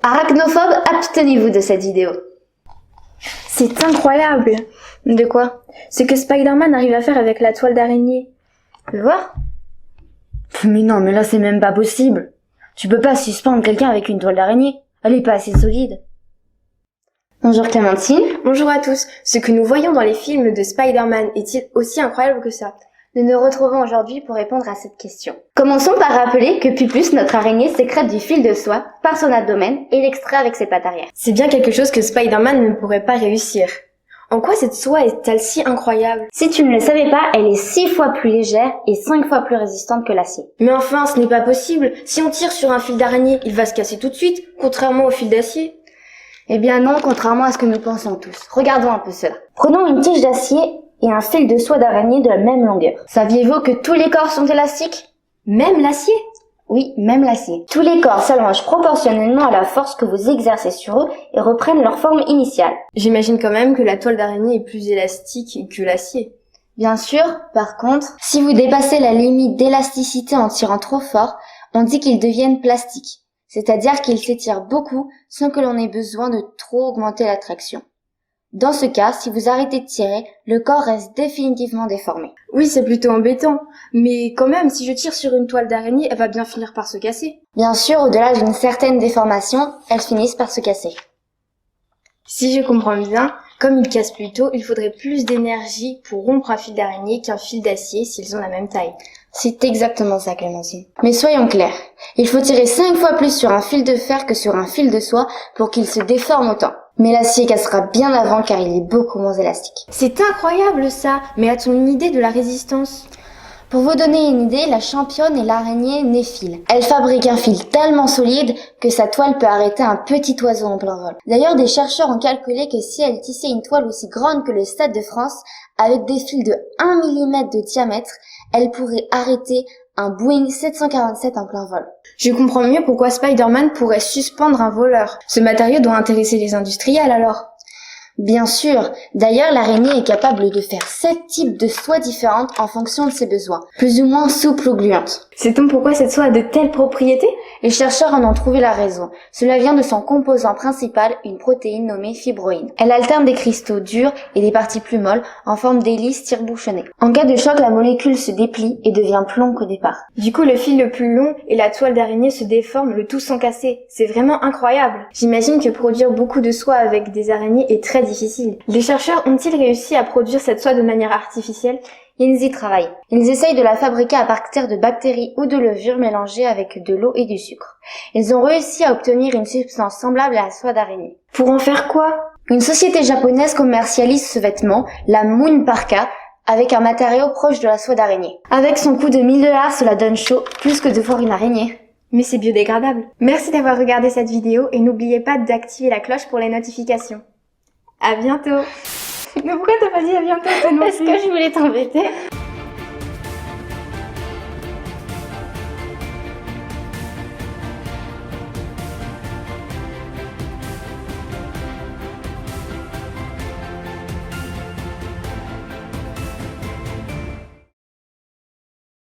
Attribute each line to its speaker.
Speaker 1: Arachnophobes, abstenez-vous de cette vidéo.
Speaker 2: C'est incroyable.
Speaker 1: De quoi?
Speaker 2: Ce que Spider-Man arrive à faire avec la toile d'araignée.
Speaker 1: Tu veux voir? Mais non, mais là c'est même pas possible. Tu peux pas suspendre quelqu'un avec une toile d'araignée. Elle est pas assez solide. Bonjour Clémentine.
Speaker 2: Bonjour à tous. Ce que nous voyons dans les films de Spider-Man est-il aussi incroyable que ça?
Speaker 1: Nous nous retrouvons aujourd'hui pour répondre à cette question. Commençons par rappeler que Pupus, notre araignée, sécrète du fil de soie par son abdomen et l'extrait avec ses pattes arrière.
Speaker 2: C'est bien quelque chose que Spider-Man ne pourrait pas réussir. En quoi cette soie est-elle si incroyable?
Speaker 1: Si tu ne le savais pas, elle est 6 fois plus légère et 5 fois plus résistante que l'acier.
Speaker 2: Mais enfin, ce n'est pas possible. Si on tire sur un fil d'araignée, il va se casser tout de suite, contrairement au fil d'acier.
Speaker 1: Eh bien non, contrairement à ce que nous pensons tous. Regardons un peu cela. Prenons une tige d'acier et un fil de soie d'araignée de la même longueur. Saviez-vous que tous les corps sont élastiques?
Speaker 2: Même l'acier?
Speaker 1: Oui, même l'acier. Tous les corps s'allongent proportionnellement à la force que vous exercez sur eux et reprennent leur forme initiale.
Speaker 2: J'imagine quand même que la toile d'araignée est plus élastique que l'acier.
Speaker 1: Bien sûr, par contre, si vous dépassez la limite d'élasticité en tirant trop fort, on dit qu'ils deviennent plastiques. C'est-à-dire qu'ils s'étirent beaucoup sans que l'on ait besoin de trop augmenter la traction. Dans ce cas, si vous arrêtez de tirer, le corps reste définitivement déformé.
Speaker 2: Oui, c'est plutôt embêtant. Mais quand même, si je tire sur une toile d'araignée, elle va bien finir par se casser.
Speaker 1: Bien sûr, au-delà d'une certaine déformation, elles finissent par se casser.
Speaker 2: Si je comprends bien, comme ils cassent plus tôt, il faudrait plus d'énergie pour rompre un fil d'araignée qu'un fil d'acier s'ils ont la même taille.
Speaker 1: C'est exactement ça, Clémentine. Mais soyons clairs, il faut tirer 5 fois plus sur un fil de fer que sur un fil de soie pour qu'il se déforme autant. Mais l'acier cassera bien avant car il est beaucoup moins élastique.
Speaker 2: C'est incroyable ça. Mais as-tu une idée de la résistance?
Speaker 1: Pour vous donner une idée, la championne est l'araignée néphile. Elle fabrique un fil tellement solide que sa toile peut arrêter un petit oiseau en plein vol. D'ailleurs, des chercheurs ont calculé que si elle tissait une toile aussi grande que le Stade de France, avec des fils de 1 mm de diamètre, elle pourrait arrêter un Boeing 747 en plein vol.
Speaker 2: Je comprends mieux pourquoi Spider-Man pourrait suspendre un voleur. Ce matériau doit intéresser les industriels alors.
Speaker 1: Bien sûr. D'ailleurs, l'araignée est capable de faire 7 types de soies différentes en fonction de ses besoins, plus ou moins souples ou gluantes.
Speaker 2: Sait-on pourquoi cette soie a de telles propriétés?
Speaker 1: Les chercheurs en ont trouvé la raison. Cela vient de son composant principal, une protéine nommée fibroïne. Elle alterne des cristaux durs et des parties plus molles en forme d'hélice tire-bouchonnée. En cas de choc, la molécule se déplie et devient plus longue qu'au départ.
Speaker 2: Du coup, le fil le plus long et la toile d'araignée se déforment, le tout sans casser. C'est vraiment incroyable. J'imagine que produire beaucoup de soie avec des araignées est très difficile. Les chercheurs ont-ils réussi à produire cette soie de manière artificielle?
Speaker 1: Ils y travaillent. Ils essayent de la fabriquer à partir de bactéries ou de levures mélangées avec de l'eau et du sucre. Ils ont réussi à obtenir une substance semblable à la soie d'araignée.
Speaker 2: Pour en faire quoi?
Speaker 1: Une société japonaise commercialise ce vêtement, la Moon Parka, avec un matériau proche de la soie d'araignée. Avec son coût de 1000 $, cela donne chaud, plus que de voir une araignée.
Speaker 2: Mais c'est biodégradable. Merci d'avoir regardé cette vidéo et n'oubliez pas d'activer la cloche pour les notifications. À bientôt. Mais pourquoi t'as pas dit à bientôt?
Speaker 1: Parce que je voulais t'embêter.